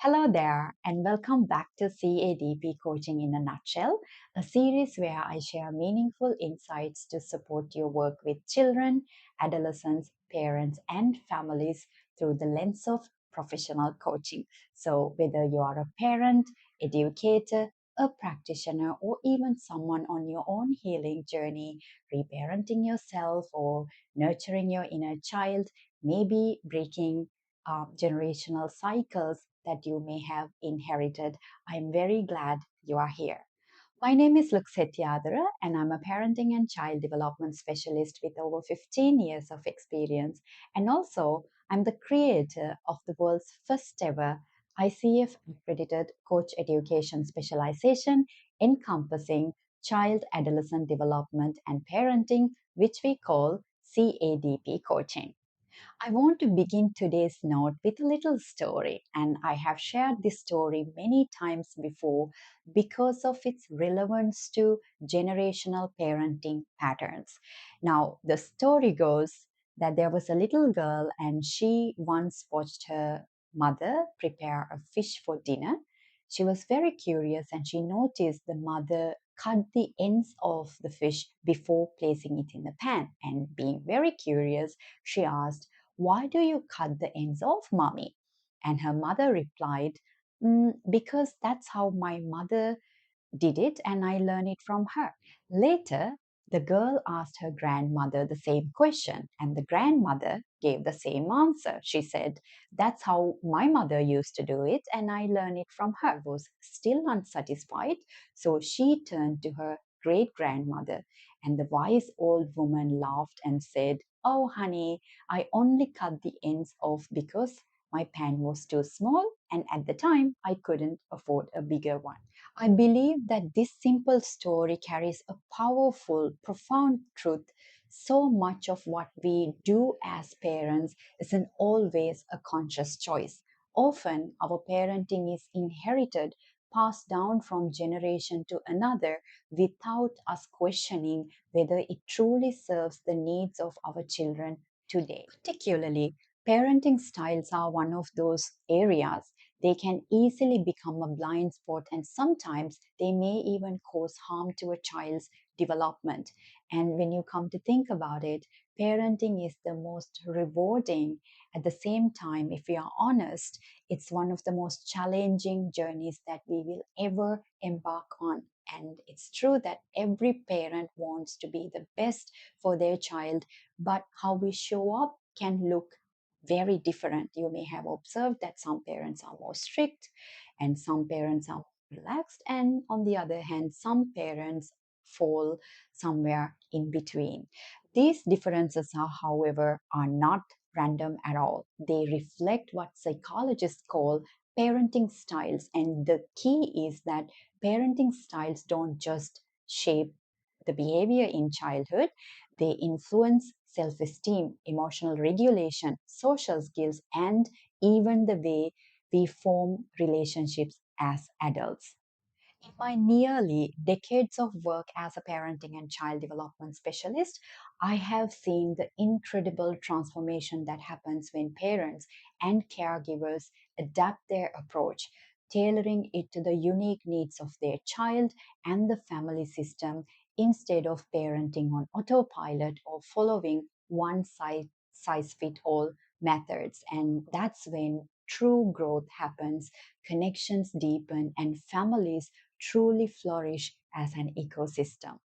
Hello there, and welcome back to CADP Coaching in a Nutshell, a series where I share meaningful insights to support your work with children, adolescents, parents, and families through the lens of professional coaching. So, whether you are a parent, educator, a practitioner, or even someone on your own healing journey, reparenting yourself or nurturing your inner child, maybe breaking generational cycles that you may have inherited. I'm very glad you are here. My name is Lux Hettiyadura, and I'm a parenting and child development specialist with over 15 years of experience. And also, I'm the creator of the world's first ever ICF accredited coach education specialization encompassing child adolescent development and parenting, which we call CADP coaching. I want to begin today's note with a little story, and I have shared this story many times before because of its relevance to generational parenting patterns. Now, the story goes that there was a little girl, and she once watched her mother prepare a fish for dinner. She was very curious and she noticed the mother cut the ends of the fish before placing it in the pan. And being very curious, she asked, "Why do you cut the ends off, mommy?" And her mother replied, Because that's how my mother did it and I learned it from her." Later, the girl asked her grandmother the same question, and the grandmother gave the same answer. She said, "That's how my mother used to do it, and I learned it from her." Was still unsatisfied, so she turned to her great grandmother, and the wise old woman laughed and said, "Oh, honey, I only cut the ends off because my pan was too small, and at the time I couldn't afford a bigger one." I believe that this simple story carries a powerful, profound truth. So much of what we do as parents isn't always a conscious choice. Often, our parenting is inherited, passed down from generation to another without us questioning whether it truly serves the needs of our children today. Particularly, parenting styles are one of those areas. They can easily become a blind spot, and sometimes they may even cause harm to a child's development. And when you come to think about it, parenting is the most rewarding. At the same time, if we are honest, it's one of the most challenging journeys that we will ever embark on. And it's true that every parent wants to be the best for their child, but how we show up can look very different. You may have observed that some parents are more strict and some parents are relaxed, and on the other hand, some parents fall somewhere in between. These differences are, however, are not random at all. They reflect what psychologists call parenting styles, and the key is that parenting styles don't just shape the behavior in childhood, they influence self esteem, emotional regulation, social skills, and even the way we form relationships as adults. In my nearly decades of work as a parenting and child development specialist, I have seen the incredible transformation that happens when parents and caregivers adapt their approach, tailoring it to the unique needs of their child and the family system instead of parenting on autopilot or following one size fit all methods. And that's when true growth happens, connections deepen, and families truly flourish as an ecosystem.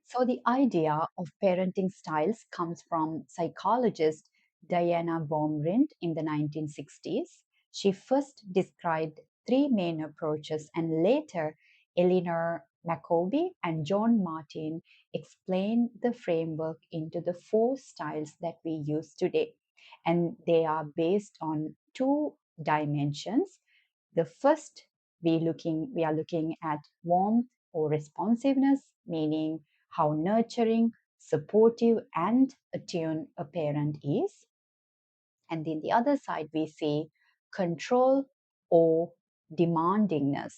So, the idea of parenting styles comes from psychologist Diana Baumrind in the 1960s. She first described three main approaches, and later Eleanor McCoby and John Martin explained the framework into the four styles that we use today. And they are based on two dimensions. The first, we are looking at warmth or responsiveness, meaning how nurturing, supportive, and attuned a parent is. And then the other side, we see control or demandingness,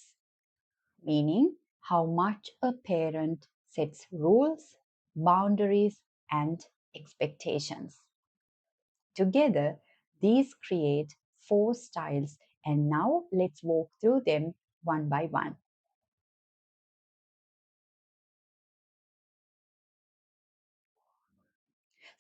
meaning how much a parent sets rules, boundaries, and expectations. Together, these create four styles, and now let's walk through them one by one.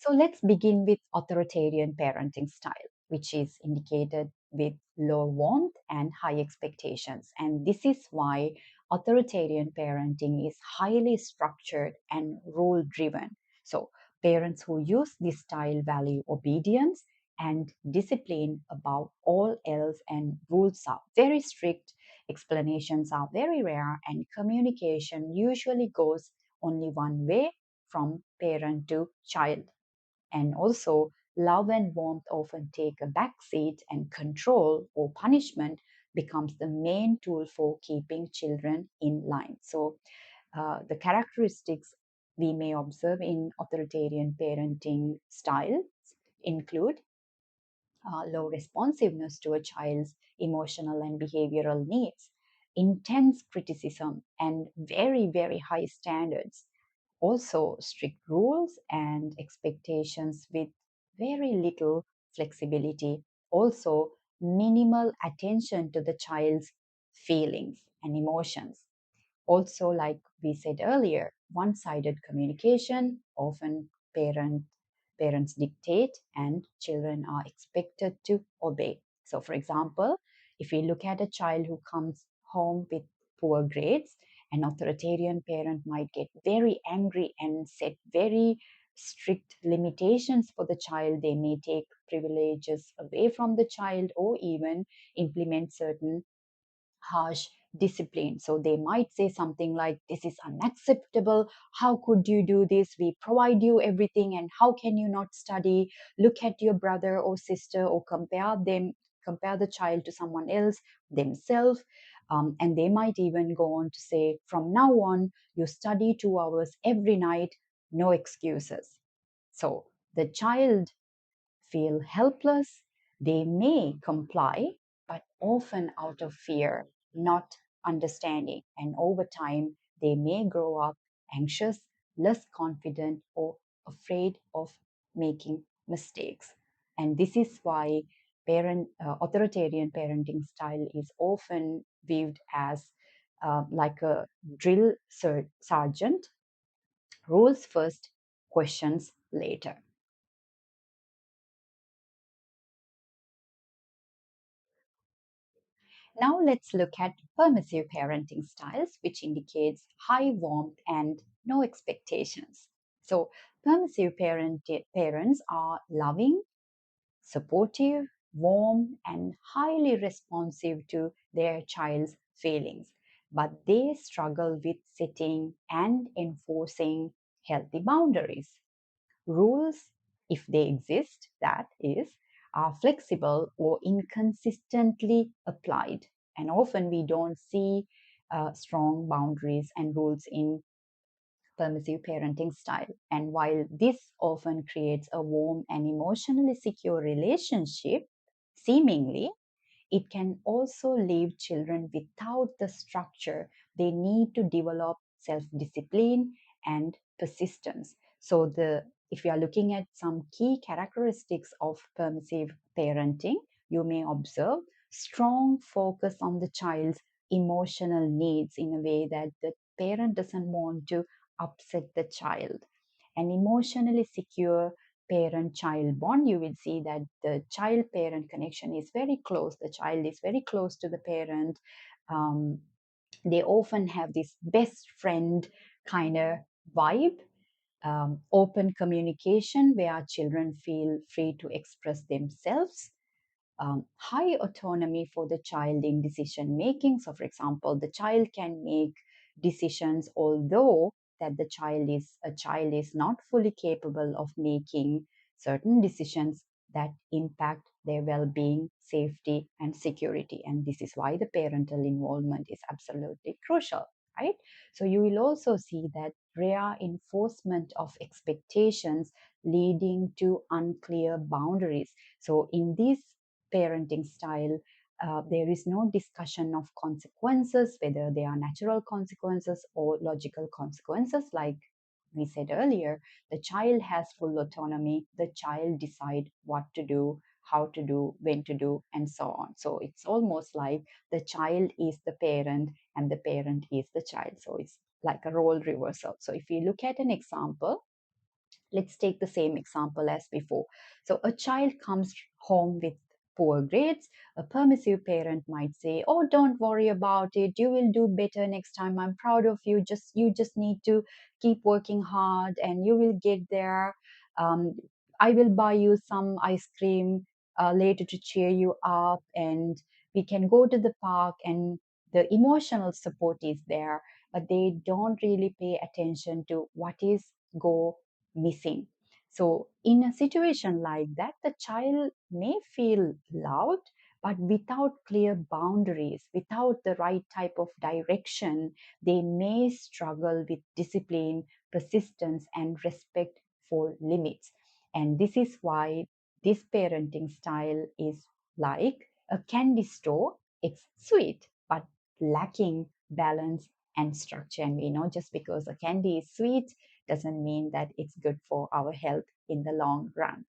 So let's begin with authoritarian parenting style, which is indicated with low warmth and high expectations. And this is why authoritarian parenting is highly structured and rule driven. So parents who use this style value obedience and discipline above all else, and rules are very strict, explanations are very rare, and communication usually goes only one way from parent to child. And also, love and warmth often take a backseat, and control or punishment becomes the main tool for keeping children in line. So, the characteristics we may observe in authoritarian parenting styles include low responsiveness to a child's emotional and behavioral needs, intense criticism, and very, very high standards. Also, strict rules and expectations with very little flexibility. Also, minimal attention to the child's feelings and emotions. Also, like we said earlier, one-sided communication, often parents dictate and children are expected to obey. So for example, if we look at a child who comes home with poor grades, an authoritarian parent might get very angry and set very strict limitations for the child. They may take privileges away from the child or even implement certain harsh discipline. So they might say something like, "This is unacceptable. How could you do this? We provide you everything, and how can you not study? Look at your brother or sister," or compare the child to someone else, themselves. And they might even go on to say, "From now on, you study 2 hours every night, no excuses." So the child feel helpless. They may comply, but often out of fear, not understanding. And over time, they may grow up anxious, less confident, or afraid of making mistakes. And this is why authoritarian parenting style is often viewed as like a drill sergeant, rules first, questions later. Now let's look at permissive parenting styles, which indicates high warmth and no expectations. So, parents are loving, supportive, warm, and highly responsive to their child's feelings, but they struggle with setting and enforcing healthy boundaries. Rules, if they exist, that is, are flexible or inconsistently applied. And often we don't see strong boundaries and rules in permissive parenting style. And while this often creates a warm and emotionally secure relationship, seemingly, it can also leave children without the structure they need to develop self-discipline and persistence. So the if you are looking at some key characteristics of permissive parenting, you may observe strong focus on the child's emotional needs in a way that the parent doesn't want to upset the child. An emotionally secure parent child bond, you will see that the child parent connection is very close. The child is very close to the parent. Um, they often have this best friend kind of vibe. Open communication where children feel free to express themselves. High autonomy for the child in decision making. So, for example, the child can make decisions, although that the child is not fully capable of making certain decisions that impact their well-being, safety, and security. And this is why the parental involvement is absolutely crucial, right? So you will also see that rare enforcement of expectations leading to unclear boundaries. So in this parenting style, there is no discussion of consequences, whether they are natural consequences or logical consequences, like we said earlier, the child has full autonomy. The child decide what to do, how to do, when to do, and so on. So it's almost like the child is the parent and the parent is the child. So it's like a role reversal. So if you look at an example, let's take the same example as before. So a child comes home with poor grades. A permissive parent might say, "Oh, don't worry about it. You will do better next time. I'm proud of you. You just need to keep working hard, and you will get there. Um, I will buy you some ice cream later to cheer you up, and we can go to the park." And the emotional support is there, but they don't really pay attention to what is go missing. So, in a situation like that, the child may feel loved, but without clear boundaries, without the right type of direction, they may struggle with discipline, persistence, and respect for limits. And this is why this parenting style is like a candy store. It's sweet, but lacking balance and structure. And we know just because a candy is sweet doesn't mean that it's good for our health in the long run.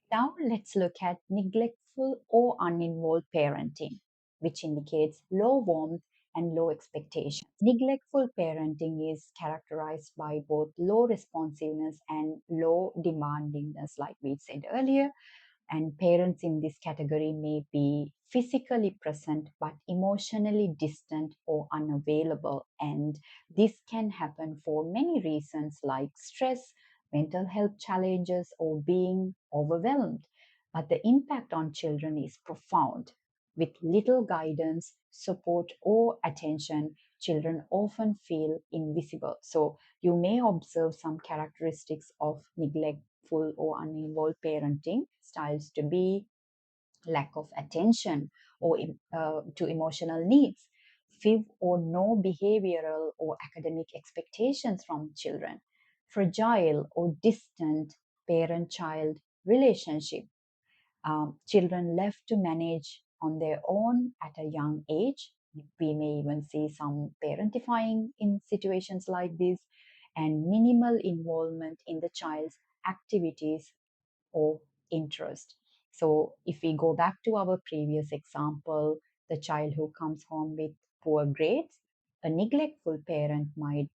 Now let's look at neglectful or uninvolved parenting, which indicates low warmth and low expectations. Neglectful parenting is characterized by both low responsiveness and low demandingness, like we said earlier. And parents in this category may be physically present but emotionally distant or unavailable. And this can happen for many reasons like stress, mental health challenges, or being overwhelmed. But the impact on children is profound. With little guidance, support, or attention, children often feel invisible. So you may observe some characteristics of neglectful or uninvolved parenting styles to be lack of attention or to emotional needs, few or no behavioral or academic expectations from children, fragile or distant parent-child relationship, children left to manage on their own at a young age. We may even see some parentifying in situations like this, and minimal involvement in the child's activities or interest. So, if we go back to our previous example, the child who comes home with poor grades, a neglectful parent might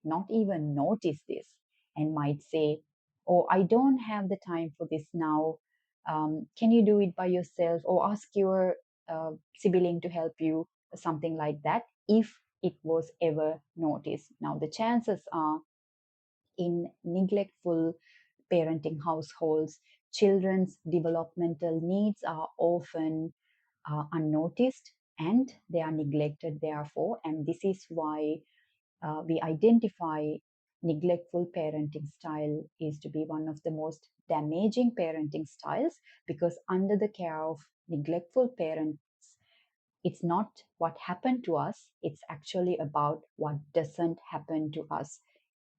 not even notice this and might say, "Oh, I don't have the time for this now. Can you do it by yourself or ask your sibling to help you?" Something like that, if it was ever noticed. Now, the chances are in neglectful parenting households, children's developmental needs are often unnoticed and they are neglected, therefore. And this is why we identify neglectful parenting style is to be one of the most damaging parenting styles, because under the care of neglectful parents, it's not what happened to us, it's actually about what doesn't happen to us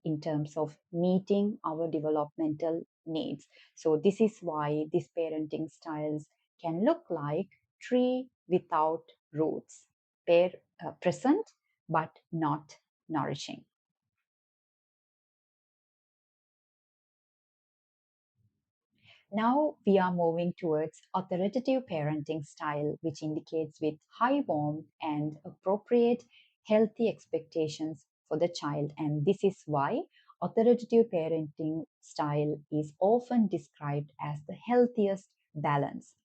in terms of meeting our developmental needs. So this is why these parenting styles can look like tree without roots, present but not nourishing. Now we are moving towards authoritative parenting style, which indicates with high warmth and appropriate healthy expectations for the child. And this is why authoritative parenting style is often described as the healthiest balance.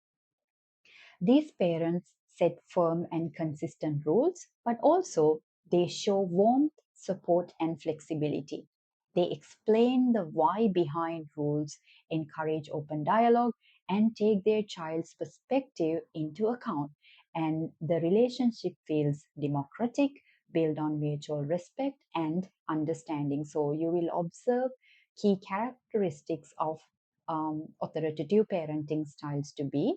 These parents set firm and consistent rules, but also they show warmth, support, and flexibility. They explain the why behind rules, encourage open dialogue, and take their child's perspective into account. And the relationship feels democratic, built on mutual respect and understanding. So you will observe key characteristics of authoritative parenting styles to be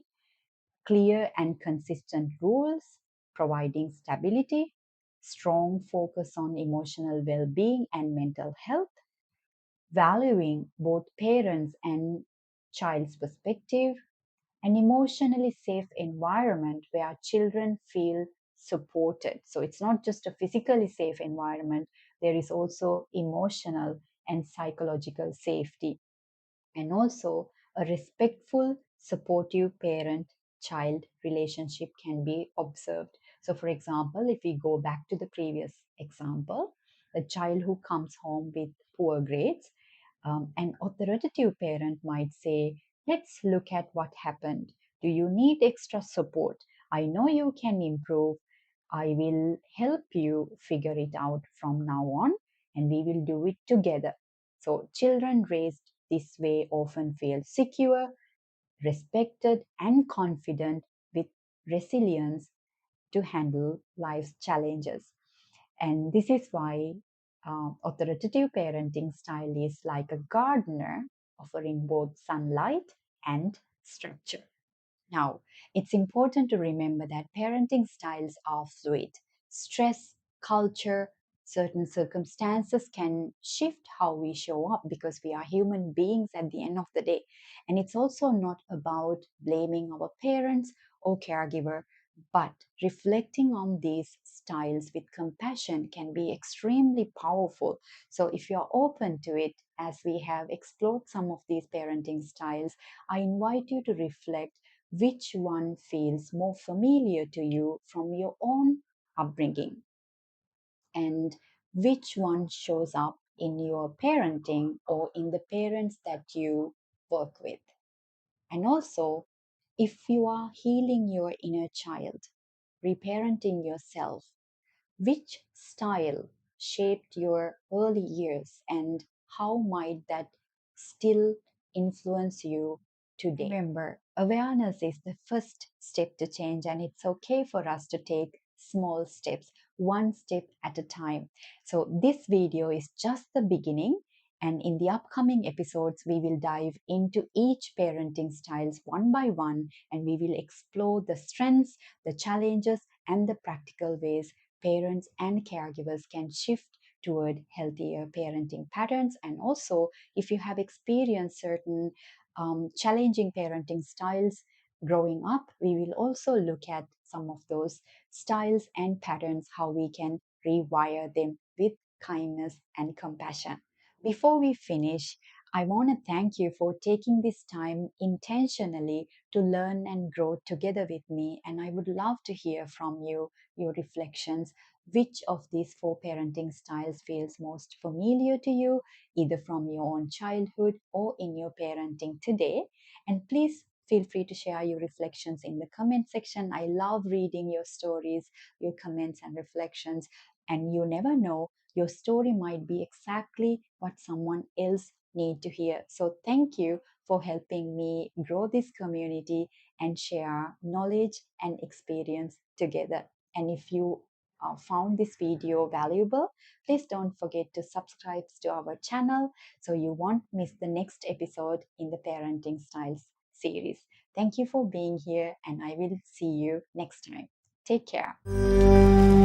clear and consistent rules, providing stability, strong focus on emotional well being and mental health, valuing both parents and child's perspective, an emotionally safe environment where children feel supported. So it's not just a physically safe environment, there is also emotional and psychological safety, and also a respectful, supportive parent child relationship can be observed. So, for example, if we go back to the previous example, a child who comes home with poor grades, an authoritative parent might say, let's look at what happened. Do you need extra support? I know you can improve. I will help you figure it out from now on, and we will do it together. So, children raised this way often feel secure, respected, and confident with resilience to handle life's challenges. And this is why authoritative parenting style is like a gardener offering both sunlight and structure. Now, it's important to remember that parenting styles are fluid. Stress, culture, certain circumstances can shift how we show up because we are human beings at the end of the day. And it's also not about blaming our parents or caregiver, but reflecting on these styles with compassion can be extremely powerful. So, if you're open to it, as we have explored some of these parenting styles, I invite you to reflect which one feels more familiar to you from your own upbringing, and which one shows up in your parenting or in the parents that you work with. And also, if you are healing your inner child, reparenting yourself, which style shaped your early years and how might that still influence you today? Remember, awareness is the first step to change, and it's okay for us to take small steps, one step at a time. So, this video is just the beginning. And in the upcoming episodes, we will dive into each parenting styles one by one, and we will explore the strengths, the challenges, and the practical ways parents and caregivers can shift toward healthier parenting patterns. And also, if you have experienced certain challenging parenting styles growing up, we will also look at some of those styles and patterns, how we can rewire them with kindness and compassion. Before we finish, I want to thank you for taking this time intentionally to learn and grow together with me. And I would love to hear from you, your reflections. Which of these four parenting styles feels most familiar to you, either from your own childhood or in your parenting today? And please feel free to share your reflections in the comment section. I love reading your stories, your comments, and reflections. And you never know, your story might be exactly what someone else need to hear. So thank you for helping me grow this community and share knowledge and experience together. And if you found this video valuable, please don't forget to subscribe to our channel so you won't miss the next episode in the Parenting Styles series. Thank you for being here, and I will see you next time. Take care.